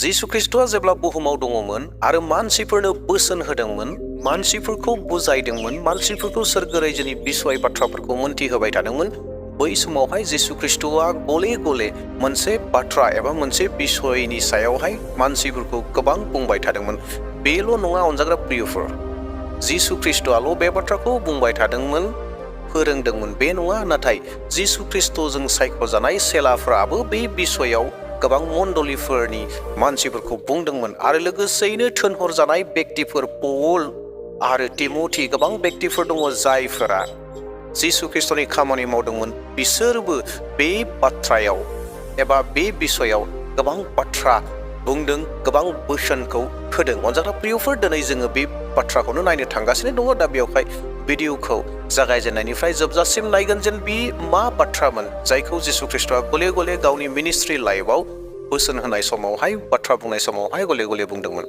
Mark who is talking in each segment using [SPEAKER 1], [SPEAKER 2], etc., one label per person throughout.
[SPEAKER 1] जिसु ख्रिस्टआ जेब्ला बुहुमाव दङमोन आरो मानसिफोरनो बोसोन होदोंमोन, मानसिफोरखौ बुजायदोंमोन, मानसिफोरखौ सोरगो रायजोनि बिसय बाथ्राफोरखौ मोनथिहोबाय थादोंमोन, बै समावहाय जिसु ख्रिस्टआ गले गले मोनसे बाथ्रा एबा मोनसे बिसयनि सायावहाय मानसिफोरखौ गोबां बुंबाय थादोंमोन। बेल' नङा अनजाग्रा प्रियफोर, जिसु ख्रिस्टआल' बे बाथ्राखौ बुंबाय थादोंमोन, फोरोंदोंमोन बे नङा, नाथाय जिसु ख्रिस्टजों सायख'जानाय सेलाफ्राबो बे बिसयाव गोबां मण्डलिफोरनि मानसिफोरखौ बुंदोंमोन आरो लोगोसेयैनो थिनहरजानाय व्यक्तिफोर पल आरो तिमथि गोबां व्यक्तिफोर दङ जायफोरा जिसु ख्रिस्टनि खामानि मावदोंमोन, बिसोरबो बे बाथ्रायाव एबा बे बिसयाव गोबां बाथ्रा बुंदों, गोबां बोसोनखौ होदों। अनजाग्रा प्रियफोर, दिनै जोङो बे बाथ्राखौनो नायनो थांगासिनो दङ। दा बेवहाय भिडिअखौ जागायजेननायनिफ्राय जोबजासिम नायगोन जेन बे मा बाथ्रामोन जायखौ जिसु ख्रिस्टआ गले गले गावनि मिनिस्ट्रि लाइफआव बोसोन होनाय समावहाय, बाथ्रा बुंनाय समावहाय गले गले बुंदोंमोन।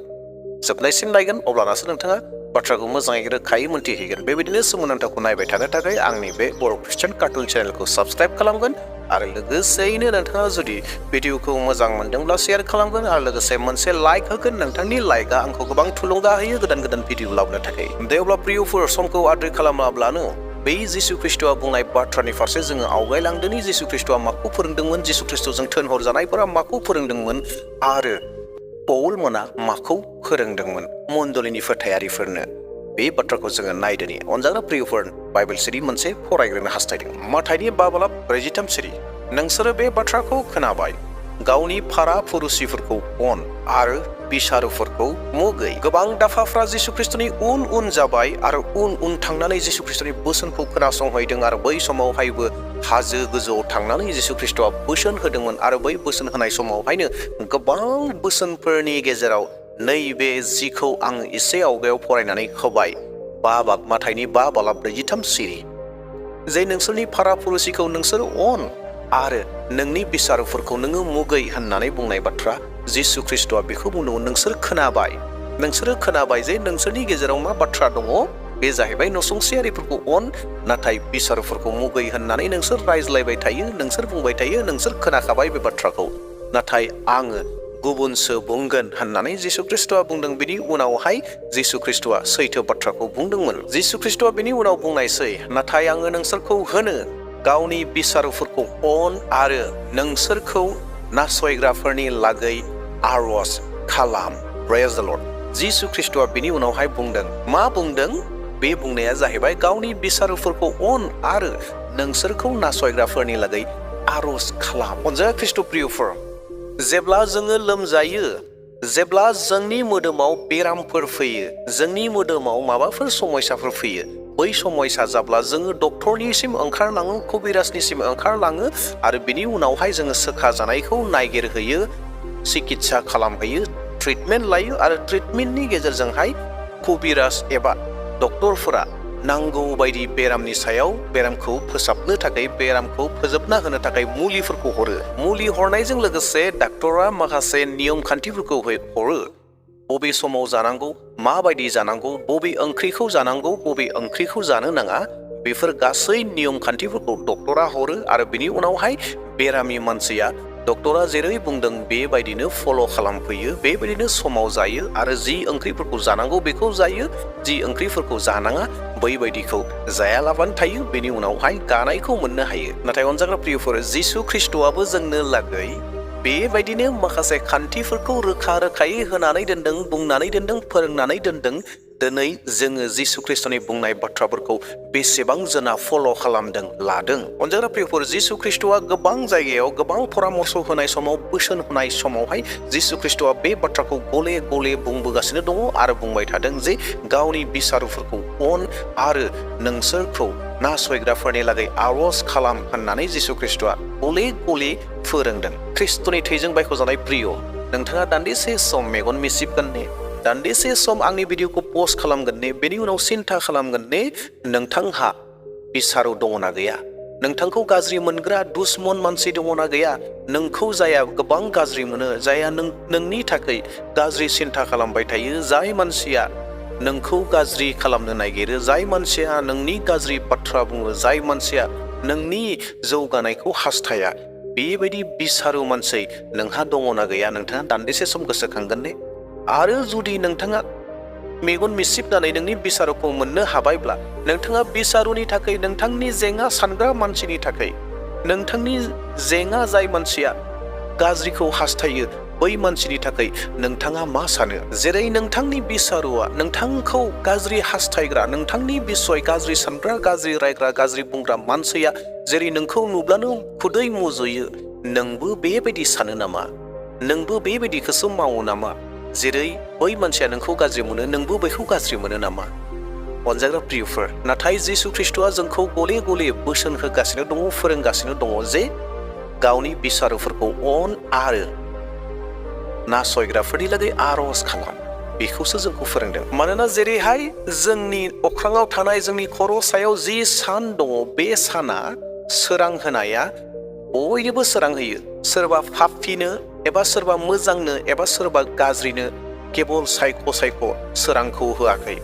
[SPEAKER 1] जोबनायसिम नायगोन, अब्लानासो नोंथाङा बाथ्राखौ मोजाङै रोखायै मोनथिहैगोन। बेबायदिनो सोमोनांथावखौ नायबाय थानो थाखाय आंनि बे बर' ख्रिस्टियान कार्टुन चेनेलखौ साबस्क्राइब खालामगोन आरो लोगोसेयैनो नोंथाङा जुदि भिडिअखौ मोजां मोनदोंब्ला शेयार खालामगोन आरो लोगोसे मोनसे लाइक होगोन। नोंथांनि लाइकआ आंखौ गोबां थुलुंगा होयो गोदान गोदान भिडिअ लाबोनो थाखाय। दे अब्ला प्रियफोर, समखौ आद्रि खालामाब्लानो बै जिसु ख्रिस्टआ बुंनाय बाथ्रानि फारसे जोङो आवगायलांदोंनि। जिसु ख्रिस्टआ माखौ फोरोंदोंमोन, जिसु ख्रिस्टजों थिनहरजानायफोरा माखौ फोरोंदोंमोन आरो पौल मोना माखौ फोरोंदोंमोन मण्डलिनि फोथायारिफोरनो, बे बाथ्राखौ जोङो नायदोनि। अनजाग्रा प्रियफोर, बाइबेल सिरि मोनसे फरायग्रोनो हास्थायदों। माथाइनि 5:43 सिरि। नोंसोरो बे बाथ्राखौ खोनाबाय, गावनि फारा फुरुसिफोरखौ अन आरो बिसारुफोरखौ मुगै। गोबां दाफाफ्रा जिसु ख्रिस्टनि उन उन जाबाय आरो उन उन थांनानै जिसु ख्रिस्टनि बोसोनखौ खोनासंहैदों आरो बै समावहायबो हाजो गोजौआव थांनानै जिसु ख्रिस्टआ बोसोन होदोंमोन आरो बै बोसोन होनाय समावहायनो गोबां बोसोनफोरनि गेजेराव नैबे जिखौ आं एसे आवगायाव फरायनानै होबाय, माथाइनि 5:43 सिरि, जे नोंसोरनि फारा फुरुसिखौ नोंसोर अन आरो नोंनि बिसारुफोरखौ नोङो मुगै होननानै बुंनाय बाथ्रा। जिसु ख्रिस्टआ बेखौ बुंदोंमोन, नोंसोरो खोनाबाय जे नोंसोरनि गेजेराव मा बाथ्रा दङ, बे जाहैबाय नसुंसेयारिफोरखौ अन नाथाय बिसारुफोरखौ मुगै होननानै नोंसोर रायज्लायबाय थायो, नोंसोर बुंबाय थायो, नोंसोर खोनाखाबाय बे बाथ्राखौ, नाथाय आङो गुबुनसो बुंगोन होननानै जिसु ख्रिस्टआ बुंदों। बिनि उनावहाय जिसु ख्रिस्टआ सैथो बाथ्राखौ बुंदोंमोन। जिसु ख्रिस्टआ बिनि उनाव बुंनायसै, नाथाय आङो नोंसोरखौ होनो गावनि बिसारुफोरखौ अन आरो नोंसोरखौ नासयग्राफोरनि लागै आरज खालाम। प्रेज द लर्ड। जिसु ख्रिस्टआ बिनि उनावहाय बुंदों, मा बुंदों? बे बुंनाया जाहैबाय गावनि बिसारुफोरखौ अन आरो नोंसोरखौ नासयग्राफोरनि लागै आरज खालाम। अनजाग्रा ख्रिस्ट प्रियफोर, जेब्ला जोङो लोमजायो, जेब्ला जोंनि मोदोमाव बेरामफोर फैयो, जोंनि मोदोमाव माबाफोर समयसाफोर फैयो, बै समयसा जाब्ला जोङो डक्टरनिसिम ओंखारलाङो, कबिराजनिसिम ओंखारलाङो आरो बिनि उनावहाय जोङो सोखाजानायखौ नायगिरहैयो, सिकित्सा खालामहैयो, ट्रिटमेन्ट लायो आरो ट्रिटमेन्टनि गेजेरजोंहाय कबिराज एबा डक्टरफोरा नांगौ बायदि बेरामनि सायाव बेरामखौ फोसाबनो थाखाय, बेरामखौ फोजोबना होनो थाखाय मुलिफोरखौ हरो। मुलि हरनायजों लोगोसे डाक्टरा माखासे नियम खान्थिफोरखौ हरो। बबे समाव जानांगौ, माबायदि जानांगौ, बबे ओंख्रिखौ जानांगौ, बबे ओंख्रिखौ जानो नाङा, बेफोर गासै नियम खान्थिफोरखौ डक्टरा हरो आरो बिनि उनावहाय बेरामि मानसिया डक्टरा जेरै बुंदों बेबायदिनो फल' खालामफैयो, बेबायदिनो समाव जायो आरो जि ओंख्रिफोरखौ जानांगौ बेखौ जायो, जि ओंख्रिफोरखौ जानाङा बैबायदिखौ जायालाबानो थायो। बेनि उनावहाय गानायखौ मोननो हायो। नाथाय अनजाग्रा प्रियफोर, जिसु ख्रिस्टआबो जोंनो लागै बेबायदिनो माखासे खान्थिफोरखौ रोखा रोखायै होनानै दोनदों, बुंनानै दोनदों, फोरोंनानै दोनदों। दिनै जोङो जिसु ख्रिस्टनि बुंनाय बाथ्राफोरखौ बेसेबां जोना फल' खालामदों, लादों? अनजाग्रा प्रियफोर, जिसु ख्रिस्टआ गोबां जायगायाव गोबां परामर्श होनाय समाव, बोसोन होनाय समावहाय जिसु ख्रिस्टआ बे बाथ्राखौ गले गले बुंबोगासिनो दङ आरो बुंबाय थादों जे गावनि बिसारुफोरखौ अन आरो नोंसोरखौ नासयग्राफोरनि लागै आरज खालाम होननानै जिसु ख्रिस्टआ गले गले फोरोंदों। ख्रिस्टनि थैजों बायख'जानाय प्रिय, नोंथाङा दान्दिसे सम मेगन मिसिबगोन ने? दान्दिसे सम आंनि भिडिअखौ पस्ट खालामगोन ने? बेनि उनाव सिन्था खालामगोन ने नोंथांहा बिसारु दङना गैया? नोंथांखौ गाज्रि मोनग्रा दुश्मन मानसि दङना गैया? नोंखौ जाया गोबां गाज्रि मोनो, जाया नोंनि थाखाय गाज्रि सिन्था खालामबाय थायो, जाय मानसिया नोंखौ गाज्रि खालामनो नागिरो, जाय मानसिया नोंनि गाज्रि बाथ्रा बुङो, जाय मानसिया नोंनि जौगानायखौ हास्थाया, बेबायदि बिसारु मानसि नोंहा दङना गैया नोंथाङा दान्दिसे सम गोसोखांगोन ने? आरो जुदि नोंथाङा मेगन मिसिबनानै नोंनि बिसारुखौ मोननो हाबायब्ला नोंथाङा बिसारुनि थाखाय नोंथांनि जेंना सानग्रा मानसिनि थाखाय नोंथांनि जेंना जाय मानसिया गाज्रिखौ हास्थायो बै मानसिनि थाखाय नोंथाङा मा सानो? जेरै नोंथांनि बिसारुआ नोंथांखौ गाज्रि हास्थायग्रा नोंथांनि बिसय गाज्रि सानग्रा गाज्रि रायग्रा गाज्रि बुंग्रा मानसिया जेरै नोंखौ नुब्लानो खुदै मुजुयो नोंबो बेबायदि सानो नामा? नोंबो बेबायदिखौसो मावो नामा? जेरै बै मानसिया नोंखौ गाज्रि मोनो नोंबो बैखौ गाज्रि मोनो नामा? अनजाग्रा प्रियफोर, नाथाय जिसु ख्रिस्ट'आ जोंखौ गले गले बोसोन होगासिनो दङ, फोरोंगासिनो दङ जे गावनि बिसारुफोरखौ अन आरो नासयग्राफोरनि लागै आर'ज खालाम। बेखौसो जोंखौ फोरोंदों। मानोना जेरैहाय जोंनि अख्राङाव थानाय जोंनि खर' सायाव जि सान दङ बे साना सोरां होनाया बयनोबो सोरां होयो। सोरबा पापीनो एबा सोरबा मोजांनो एबा सोरबा गाज्रिनो केबल सायख' सायख' सोरांखौ होआखै।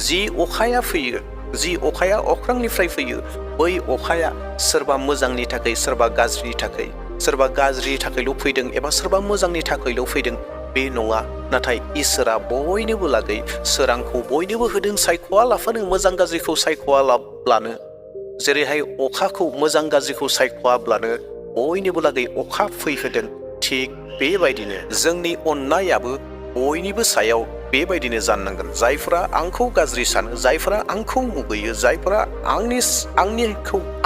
[SPEAKER 1] जि अखाया फैयो, जि अखाया अख्रांनिफ्राय फैयो, बै अखाया सोरबा मोजांनि थाखाय सोरबा गाज्रिनि थाखाय, सोरबा गाज्रिनि थाखायल' फैदों एबा सोरबा मोजांनि थाखायल' फैदों बे नङा। नाथाय इसोरा बयनोबो लागै सोरांखौ बयनोबो होदों, सायख'आ लाफानो मोजां गाज्रिखौ सायख'आ लाब्लानो, जेरैहाय अखाखौ मोजां गाज्रिखौ सायख'आब्लानो बयनोबो लागै अखा फैहोदों। थिग बेबायदिनो जोंनि अननायाबो बयनिबो सायाव बेबायदिनो जाननांगोन। जायफोरा आंखौ गाज्रि सानो, जायफोरा आंखौ मुगैयो, जायफोरा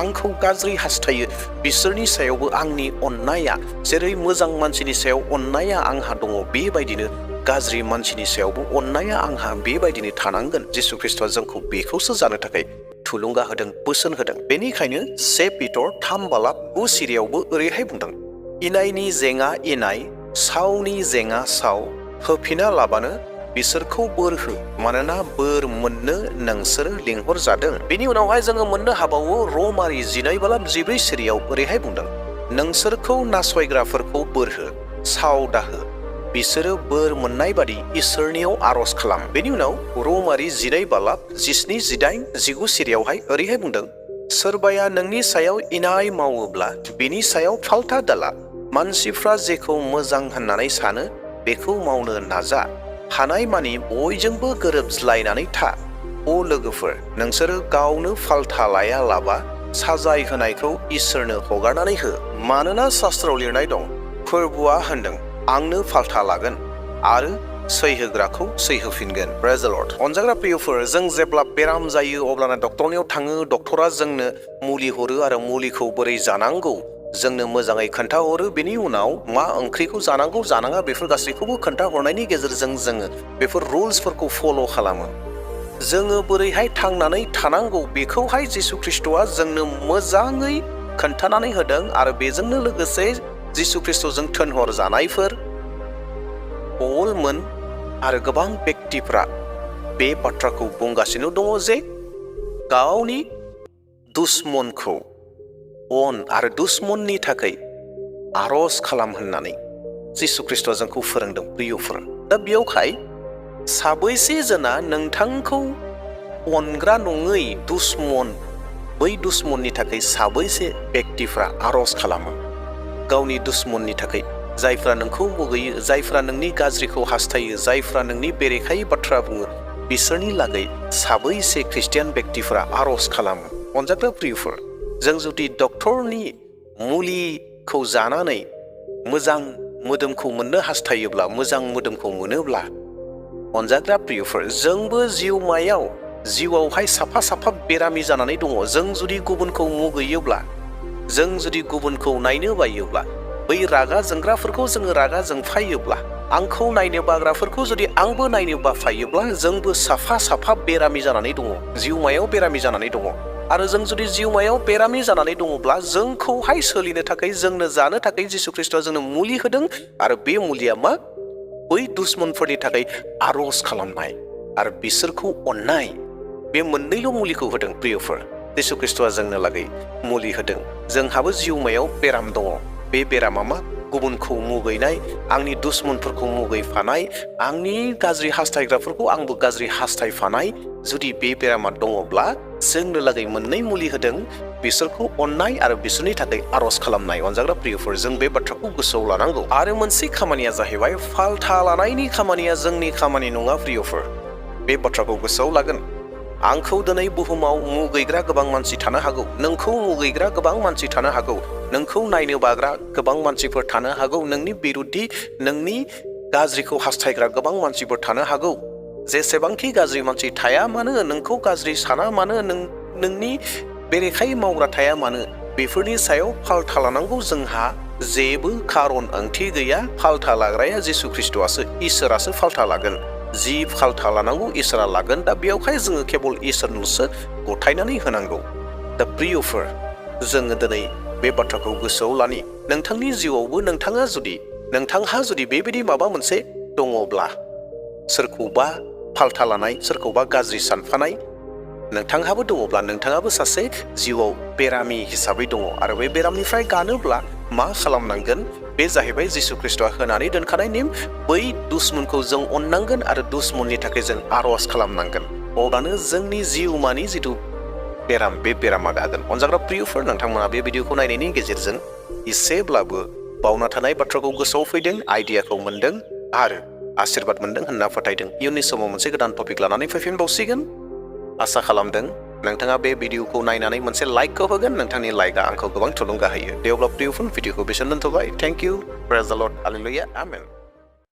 [SPEAKER 1] आंखौ गाज्रि हास्थायो, बिसोरनि सायावबो आंनि अननाया जेरै मोजां मानसिनि सायाव अननाया आंहा दङ बेबायदिनो गाज्रि मानसिनि सायावबो अननाया आंहा बेबायदिनो थानांगोन। जिसु ख्रिस्ट'आ जोंखौ बेखौसो जानो थाखाय थुलुंगा होदों, बोसोन होदों। बेनिखायनो 1 पिटर 3:9 सिरियावबो ओरैहाय बुंदों, इनायनि जेङा इनाय, सावनि जेङा साव, होफिना लाबानो बिसोरखौ बोर हो, मानोना बोर मोननो नोंसोरो लिंहर जादों। बेनि उनावहाय जोङो मोननो हाबावो रमारि 12:12 सिरियाव ओरैहाय बुंदों, नोंसोरखौ नासयग्राफोरखौ बोर हो, साव दाहो, बिसोरो बोर मोननाय बादि इसोरनियाव आर'ज खालाम। बेनि उनाव रमारि 12:17-18-19 सिरियावहाय ओरैहाय बुंदों, सोरबाया नोंनि सायाव इनाय मावोब्ला बिनि सायाव फाल्था दाला, मानसिफ्रा जेखौ मोजां होननानै सानो बेखौ मावनो नाजा, हानायमानि बयजोंबो गोरोबज्लायनानै था। अ लोगोफोर, नोंसोरो गावनो फाल्था लायालाबा साजाय होनायखौ इसोरनो हगारनानै हो, मानोना शास्त्रआव लिरनाय दं, फोरबुआ होनदों, आंनो फाल्था लागोन आरो सैहोग्राखौ सैहोफिनगोन। प्रेज द लर्ड। अनजाग्रा प्रियफोर, जों जेब्ला बेराम जायो अब्लाना डक्टरनियाव थाङो, डक्टरा जोंनो मुलि हरो आरो मुलिखौ बोरै जानांगौ जोंनो मोजाङै खोन्थाहरो। बेनि उनाव मा ओंख्रिखौ जानांगौ जानाङा बेफोर गासैखौबो खोन्थाहरनायनि गेजेरजों जोङो बेफोर रुल्सफोरखौ फल' खालामो। जोङो बोरैहाय थांनानै थानांगौ बेखौहाय जिसु ख्रिस्ट'आ जोंनो मोजाङै खोन्थानानै होदों आरो बेजोंनो लोगोसे जिसु ख्रिस्ट'जों थोनहर जानायफोर पलमोन आरो गोबां बेक्तिफ्रा बे बाथ्राखौ बुंगासिनो दङ जे गावनि दुश्मनखौ अन आरो दुश्मननि थाखाय आर'ज खालाम होननानै जिसु ख्रिस्ट'आ जोंखौ फोरोंदों। प्रियफोर, दा बेयावहाय साबैसे जना नोंथांखौ अनग्रा नङै दुश्मन, बै दुश्मननि थाखाय साबैसे बेक्तिफ्रा आर'ज खालामो गावनि दुश्मननि थाखाय? जायफ्रा नोंखौ मुगैयो, जायफ्रा नोंनि गाज्रिखौ हास्थायो, जायफ्रा नोंनि बेरेखायै बाथ्रा बुङो, बिसोरनि लागै साबैसे ख्रिस्टियान बेक्तिफ्रा आर'ज खालामो? अनजाग्रा प्रियफोर, जों जुदि डक्टरनि मुलिखौ जानानै मोजां मोदोमखौ मोननो हास्थायोब्ला, मोजां मोदोमखौ मोनोब्ला, अनजाग्रा प्रियफोर, जोंबो जिउआवहाय साफा साफा बेरामि जानानै दङ। जों जुदि गुबुनखौ मुगैयोब्ला, जों जुदि गुबुनखौ नायनो बायोब्ला, बै रागा जोंग्राफोरखौ जोङो रागा जोंफायोब्ला, आंखौ नायनो बाग्राफोरखौ जुदि आंबो नायनो बाफायोब्ला, जोंबो साफा साफा बेरामि जानानै दङ, जिउमायाव बेरामि जानानै दङ। आरो जों जुदि जिउमायाव बेरामि जानानै दङब्ला जोंखौहाय सोलिनो थाखाय, जोंनो जानो थाखाय जिसु ख्रिस्ट'आ जोंनो मुलि होदों आरो बे मुलिया मा? बै दुश्मनफोरनि थाखाय आर'ज खालामनाय आरो बिसोरखौ अननाय। बे मोननैल' मुलिखौ होदों। प्रियफोर, जिसु ख्रिस्ट'आ जोंनो लागै मुलि होदों। जोंहाबो जिउमायाव बेराम दङ। बे बेरामा मा? गुबुनखौ मुगैनाय, आंनि दुश्मनफोरखौ मुगैफानाय, आंनि गाज्रि हास्थायग्राफोरखौ आंबो गाज्रि हास्थायफानाय। जुदि बे बेरामा दङब्ला जोंनो लागै मोननै मुलि होदों बिसोरखौ अननाय आरो बिसोरनि थाखाय आरज खालामनाय। अनजाग्रा प्रियफोर, जों बे बाथ्राखौ गोसोआव लानांगौ। आरो मोनसे खामानिया जाहैबाय फालथा लानायनि खामानिया जोंनि खामानि नङा प्रियफोर। बे बाथ्राखौ गोसोआव लागोन। आंखौ दिनै बुहुमाव मुगैग्रा गोबां मानसि थानो हागौ, नोंखौ मुगैग्रा गोबां मानसि थानो हागौ, नोंखौ नायनो बाग्रा गोबां मानसिफोर थानो हागौ, नोंनि बिरुद्धि नोंनि गाज्रिखौ हास्थायग्रा गोबां मानसिफोर थानो हागौ। जेसेबांखि गाज्रि मानसि थाया मानो, नोंखौ गाज्रि साना मानो, नोंनि बेरेखायै मावग्रा थाया मानो, बेफोरनि सायाव फालथा लानांगौ जोंहा जेबो खारन ओंथि गैया। फालथा लाग्राया जिसु ख्रिस्ट'आसो, इसोरासो फालथा लागोन। जि फालथा लानांगौ इसोरा लागोन। दा बेयावहाय जोङो केबल इसोरनोसो गथायनानै होनांगौ। दा प्रियफोर, जोङो दिनै बे बाथ्राखौ गोसोआव लानि। नोंथांनि जिउआवबो नोंथांहा जुदि बेबायदि माबा मोनसे दङब्ला, सोरखौबा फालथा लानाय, सोरखौबा गाज्रि सानफानाय नोंथांहाबो दङब्ला, नोंथाङाबो सासे जिउआव बेरामि हिसाबै दङ। आरो बे बेरामनिफ्राय गानोब्ला मा खालामनांगोन? बे जाहैबाय जिसु ख्रिस्ट'आ होनानै दोनखानाय नेम। बै दुश्मनखौ जों अननांगोन आरो दुश्मननि थाखाय जों आरज खालामनांगोन। अब्लानो जोंनि जिउमानि जिथु बेराम, बे बेरामा गागोन। अनजाग्रा प्रियफोर, नोंथांमोना बे भिडिअखौ नायनायनि गेजेरजों एसेब्लाबो बावना थानाय बाथ्राखौ गोसोआव फैदों, आइडियाखौ मोनदों आरो आशीर्बाद मोनदों होनना फोथायदों। इयुननि समाव मोनसे गोदान टपिक लानानै फैफिनबावसिगोन आसा खालामदों। नोंथाङा बे भिडिअखौ नायनानै मोनसे लाइकखौ होगोन। नोंथांनि लाइकआ आंखौ गोबां थुलुंगा होयो। दे अब्ला प्रियफोर, भिडिअखौ बेसेन दोनथ'बाय। Thank you. प्रेज द लर्ड। हालेलुया। आमेन।